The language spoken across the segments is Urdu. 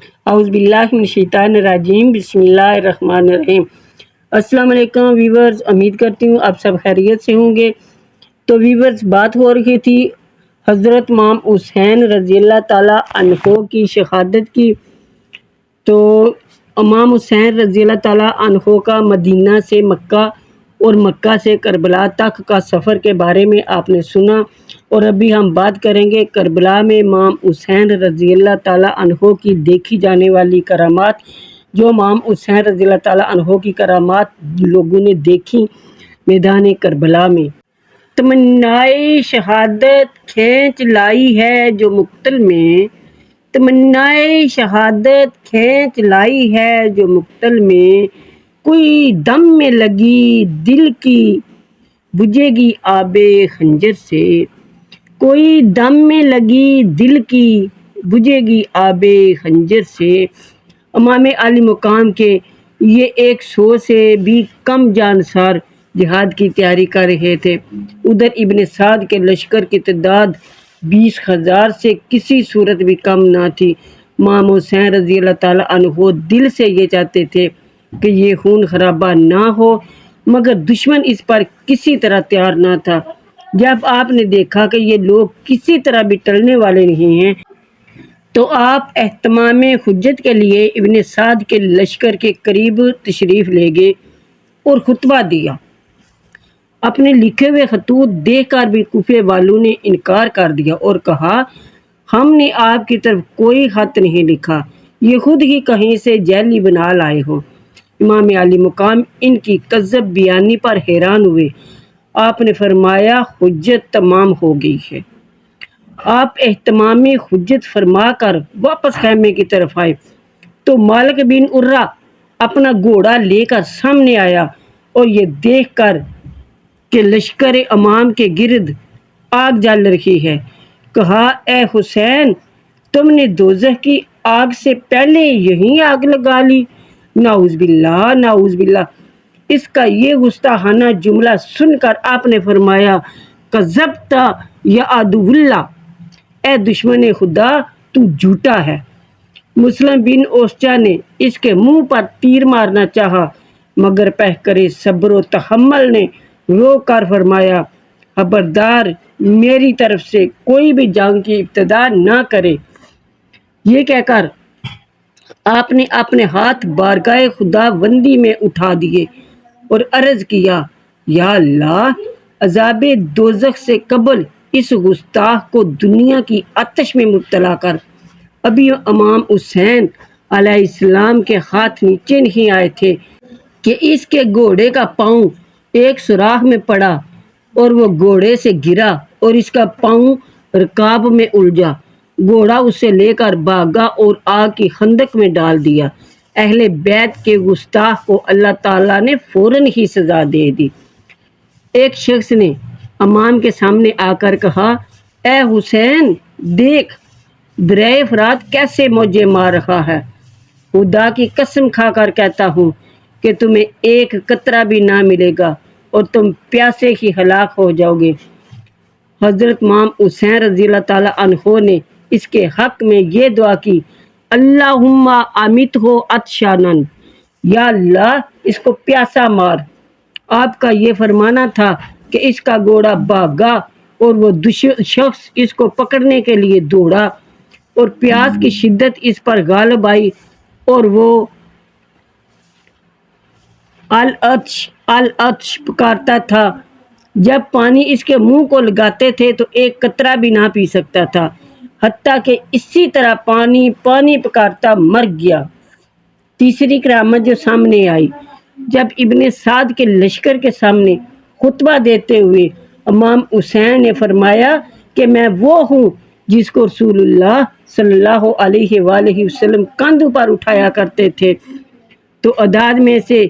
اعوذ باللہ من الشیطان الرجیم، بسم اللہ الرحمن الرحیم۔ السلام علیکم ویورز، امید کرتی ہوں آپ سب خیریت سے ہوں گے۔ تو ویورز، بات ہو رہی تھی حضرت امام حسین رضی اللہ تعالیٰ عنہ کی شہادت کی۔ تو امام حسین رضی اللہ تعالیٰ عنہ کا مدینہ سے مکہ اور مکہ سے کربلا تک کا سفر کے بارے میں آپ نے سنا، اور ابھی ہم بات کریں گے کربلا میں امام حسین رضی اللہ تعالیٰ عنہ کی دیکھی جانے والی کرامات۔ جو امام حسین رضی اللہ تعالیٰ عنہ کی کرامات لوگوں نے دیکھی میدان کربلا میں۔ تمنائے شہادت کھینچ لائی ہے جو مقتل میں، تمنائے شہادت کھینچ لائی ہے جو مقتل میں، کوئی دم میں لگی دل کی بجھے گی آب خنجر سے، کوئی دم میں لگی دل کی بجھے گی آب خنجر سے۔ امام علی مقام کے یہ 100 سے بھی کم جانسار جہاد کی تیاری کر رہے تھے۔ ادھر ابن سعد کے لشکر کی تعداد 20,000 سے کسی صورت بھی کم نہ تھی۔ امام حسین رضی اللہ تعالیٰ عنہ دل سے یہ چاہتے تھے کہ یہ خون خرابہ نہ ہو، مگر دشمن اس پر کسی طرح تیار نہ تھا۔ جب آپ نے دیکھا کہ یہ لوگ کسی طرح بھی ٹلنے والے نہیں ہیں، تو آپ اہتمام حجت کے لیے ابن سعد کے لشکر کے قریب تشریف لے گئے اور خطبہ دیا۔ اپنے لکھے ہوئے خطوط دیکھ کر بھی کوفے والوں نے انکار کر دیا اور کہا، ہم نے آپ کی طرف کوئی خط نہیں لکھا، یہ خود ہی کہیں سے جعلی بنا لائے ہو۔ امام علی مقام ان کی کذب بیانی پر حیران ہوئے۔ آپ نے فرمایا، حجت تمام ہو گئی ہے۔ آپ اہتمام حجت فرما کر واپس خیمے کی طرف آئے تو مالک بن عرہ اپنا گھوڑا لے کر سامنے آیا، اور یہ دیکھ کر کہ لشکر امام کے گرد آگ جل رہی ہے، کہا، اے حسین، تم نے دوزخ کی آگ سے پہلے یہیں آگ لگا لی۔ نعوذ باللہ، نعوذ باللہ۔ اس کا یہ گستاخانہ جملہ سن کر آپ نے فرمایا، کذبت یا عدو اللہ، اے دشمن خدا، تو جھوٹا ہے۔ مسلم بن اوسچا نے اس کے منہ پر تیر مارنا چاہا، مگر پیکرِ صبر و تحمل نے روک کر فرمایا، خبردار، میری طرف سے کوئی بھی جنگ کی ابتدا نہ کرے۔ یہ کہہ کر آپ نے اپنے ہاتھ بارگاہ خدا بندی میں اٹھا دیے اور عرض کیا، یا اللہ، عذاب دوزخ سے قبل اس گستاخ کو دنیا کی آتش میں مبتلا کر۔ ابھی امام حسین علیہ السلام کے ہاتھ نیچے نہیں آئے تھے کہ اس کے گھوڑے کا پاؤں ایک سوراخ میں پڑا اور وہ گھوڑے سے گرا اور اس کا پاؤں رکاب میں الجھا۔ گھوڑا اسے لے کر بھاگا اور آگ کی خندق میں ڈال دیا۔ اہل بیت کے گستاخ کو اللہ تعالیٰ نے فوراً ہی سزا دے دی۔ ایک شخص نے امام کے سامنے آ کر کہا، اے حسین، دیکھ دریا فرات کیسے موجیں مار رہا ہے۔ خدا کی قسم کھا کر کہتا ہوں کہ تمہیں ایک قطرہ بھی نہ ملے گا اور تم پیاسے ہی ہلاک ہو جاؤ گے۔ حضرت امام حسین رضی اللہ تعالیٰ عنہ نے اس کے حق میں یہ دعا کی، اللہم امیتہ عطشانً، یا اللہ، اس کو پیاسا مار۔ آپ کا یہ فرمانا تھا کہ اس کا گھوڑا بھاگا اور وہ شخص اس کو پکڑنے کے لیے دوڑا اور پیاس کی شدت اس پر غالب آئی اور وہ العطش العطش پکارتا تھا۔ جب پانی اس کے منہ کو لگاتے تھے تو ایک قطرہ بھی نہ پی سکتا تھا، حتیٰ کہ اسی طرح پانی پانی پکارتا مر گیا۔ تیسری کرامت جو سامنے آئی، جب ابن سعد کے لشکر کے سامنے خطبہ دیتے ہوئے امام حسین نے فرمایا کہ میں وہ ہوں جس کو رسول اللہ صلی اللہ علیہ وآلہ وسلم کندھوں پر اٹھایا کرتے تھے، تو اعداد میں سے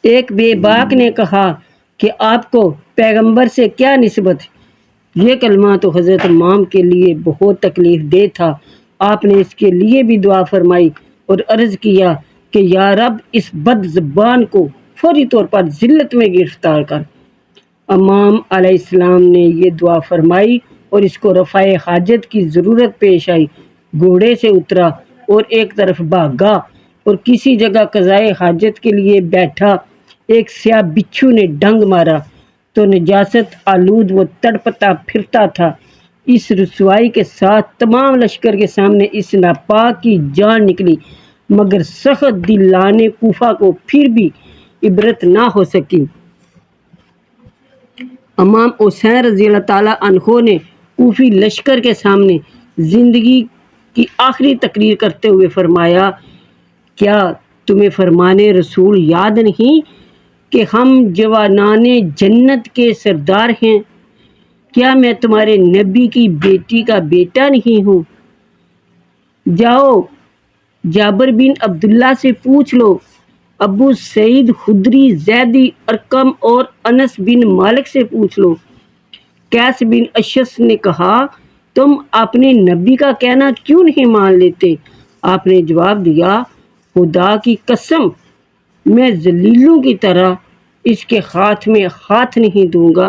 ایک بے باک نے کہا کہ آپ کو پیغمبر سے کیا نسبت؟ یہ کلمہ تو حضرت امام کے لیے بہت تکلیف دہ تھا۔ آپ نے اس کے لیے بھی دعا فرمائی اور عرض کیا کہ یا رب، اس بد زبان کو فوری طور پر ذلت میں گرفتار کر۔ امام علیہ السلام نے یہ دعا فرمائی اور اس کو رفع حاجت کی ضرورت پیش آئی۔ گھوڑے سے اترا اور ایک طرف بھاگا اور کسی جگہ قضائے حاجت کے لیے بیٹھا۔ ایک سیاہ بچھو نے ڈنگ مارا تو نجاست آلود وہ تڑپتا پھرتا تھا۔ اس رسوائی کے ساتھ تمام لشکر کے سامنے اس ناپاک کی جان نکلی، مگر سخت دلان کوفہ کو پھر بھی عبرت نہ ہو سکی۔ امام حسین رضی اللہ تعالیٰ عنہ نے کوفی لشکر کے سامنے زندگی کی آخری تقریر کرتے ہوئے فرمایا، کیا تمہیں فرمان رسول یاد نہیں کہ ہم جوانان جنت کے سردار ہیں؟ کیا میں تمہارے نبی کی بیٹی کا بیٹا نہیں ہوں؟ جاؤ جابر بن عبداللہ سے پوچھ لو، ابو سعید خدری، زیدی ارقم اور انس بن مالک سے پوچھ لو۔ قیس بن اشعث نے کہا، تم اپنے نبی کا کہنا کیوں نہیں مان لیتے؟ آپ نے جواب دیا، خدا کی قسم، میں ذلیلوں کی طرح اس کے ہاتھ میں ہاتھ نہیں دوں گا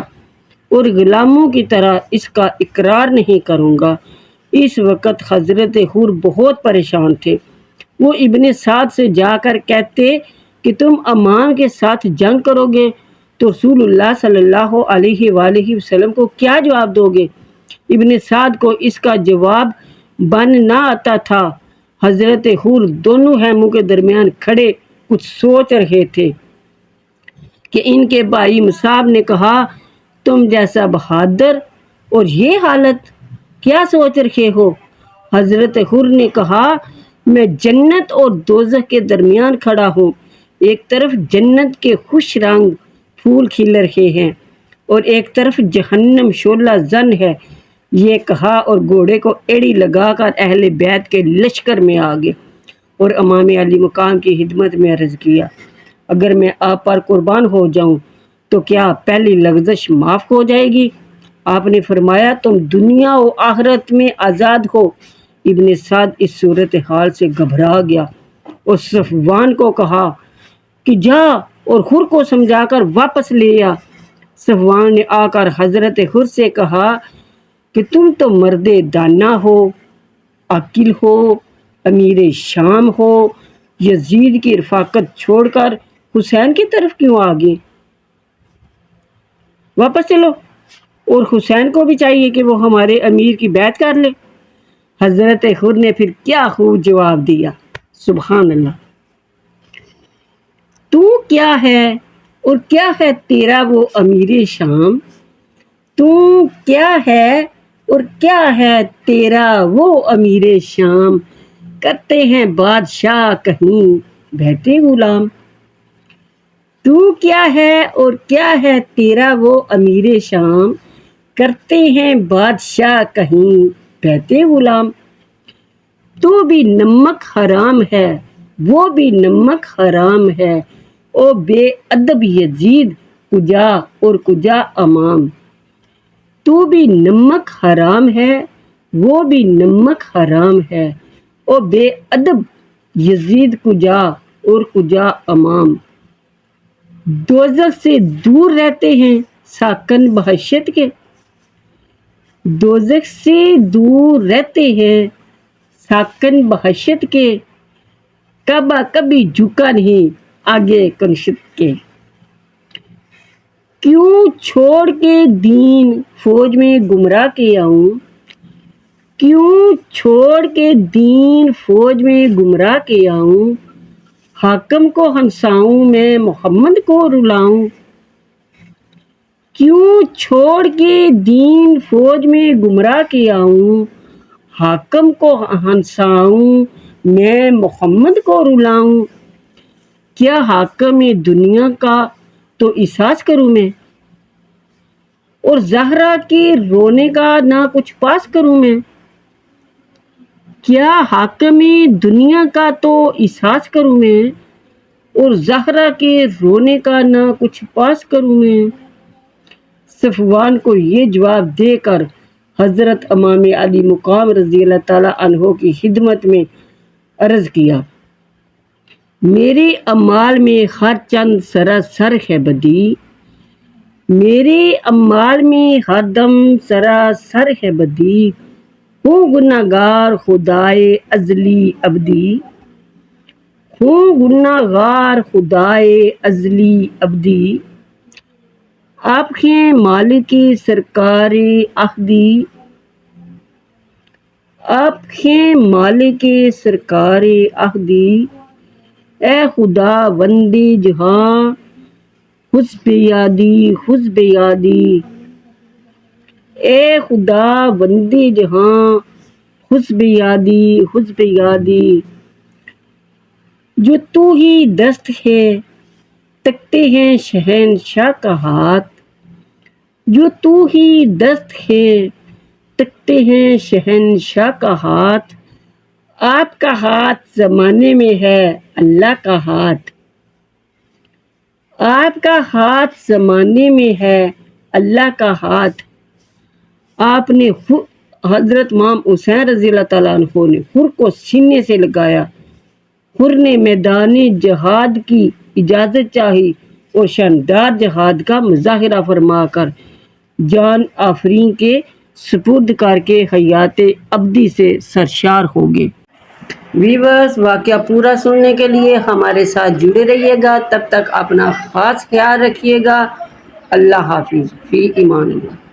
اور غلاموں کی طرح اس کا اقرار نہیں کروں گا۔ اس وقت حضرت حر بہت پریشان تھے۔ وہ ابن سعد سے جا کر کہتے کہ تم امام کے ساتھ جنگ کرو گے تو رسول اللہ صلی اللہ علیہ وآلہ وسلم کو کیا جواب دو گے؟ ابن سعد کو اس کا جواب بن نہ آتا تھا۔ حضرت حر دونوں خیموں کے درمیان کھڑے کچھ سوچ رہے تھے کہ ان کے بھائی مصعب نے کہا، تم جیسا بہادر اور یہ حالت، کیا سوچ رہے ہو؟ حضرت حر نے کہا، میں جنت اور دوزخ کے درمیان کھڑا ہوں۔ ایک طرف جنت کے خوش رنگ پھول کھل رہے ہیں اور ایک طرف جہنم شعلہ زن ہے۔ یہ کہا اور گھوڑے کو ایڑی لگا کر اہل بیت کے لشکر میں آگے اور امام علی مقام کی خدمت میں عرض کیا، اگر میں آپ پر قربان ہو جاؤں تو کیا پہلی لغزش معاف ہو جائے گی؟ آپ نے فرمایا، تم دنیا و آخرت میں آزاد ہو۔ ابن سعد اس صورتحال سے گھبرا گیا اور صفوان کو کہا کہ جا اور حر کو سمجھا کر واپس لے آ۔ صفوان نے آ کر حضرت حر سے کہا کہ تم تو مرد دانا ہو، عاقل ہو، امیر شام ہو، یزید کی رفاقت چھوڑ کر حسین کی طرف کیوں آگے؟ واپس چلو، اور حسین کو بھی چاہیے کہ وہ ہمارے امیر کی بیعت کر لے۔ حضرت حر نے پھر کیا خوب جواب دیا، سبحان اللہ۔ تو کیا ہے اور کیا ہے تیرا وہ امیر شام؟ تو کیا ہے اور کیا ہے تیرا وہ امیر شام؟ کرتے ہیں بادشاہ کہیں بہتے غلام۔ تو کیا ہے اور کیا ہے تیرا وہ امیر شام؟ کرتے ہیں بادشاہ کہیں بہتے غلام۔ تو بھی نمک حرام ہے، وہ بھی نمک حرام ہے، او بے ادب یزید کجا اور کجا امام۔ تو بھی نمک حرام ہے، وہ بھی نمک حرام ہے، او بے ادب یزید کجا اور کجا امام۔ دوزخ سے دور رہتے ہیں ساکن بہشت کے، دوزخ سے دور رہتے ہیں ساکن بہشت کے، کعبہ کبھی جھکا نہیں آگے کنشت کے۔ کیوں چھوڑ کے دین فوج میں گمراہ کے آؤں؟ کیوں چھوڑ کے دین فوج میں گمراہ کے آؤں؟ حاکم کو ہنساؤں میں محمد کو رلاؤں۔ کیوں چھوڑ کے دین فوج میں گمراہ کے آؤں؟ حاکم کو ہنساؤں میں محمد کو رلاؤں۔ کیا حاکم دنیا کا تو احساس کروں میں، اور زہرا کے رونے کا نہ کچھ پاس کروں میں؟ کیا حاکم دنیا کا تو احساس کروں میں، اور زہرا کے رونے کا نہ کچھ پاس کروں میں؟ صفوان کو یہ جواب دے کر حضرت امام علی مقام رضی اللہ تعالیٰ عنہ کی خدمت میں عرض کیا، میرے اعمال میں ہر چند سراسر ہے بدی، میرے اعمال میں ہر دم سراسر ہے بدی، ہوں گناہگار خدائے ازلی ابدی، ہوں گناہگار خدائے ازلی ابدی، آپ کے مالک سرکار احدی، آپ کے مالک سرکار احدی، اے خدا وند جہاں حسب یادی حسب یادی، اے خدا وند جہاں حسب یادی حسب یادی، جو تو ہی دست ہے تکتے ہیں شہنشاہ کا ہاتھ، جو تو ہی دست ہے تکتے ہیں شہنشاہ کا ہاتھ، آپ کا ہاتھ زمانے میں ہے اللہ کا ہاتھ، آپ کا ہاتھ زمانے میں ہے اللہ کا ہاتھ، آپ نے حضرت امام حسین رضی اللہ تعالیٰ عنہ نے خر کو سینے سے لگایا، خر نے میدان جہاد کی اجازت چاہی اور شاندار جہاد کا مظاہرہ فرما کر جان آفرین کے سپرد کر کے حیات ابدی سے سرشار ہو گئے۔ ویورز، واقعہ پورا سننے کے لیے ہمارے ساتھ جڑے رہیے گا، تب تک اپنا خاص خیال رکھیے گا۔ اللہ حافظ، فی امان اللہ۔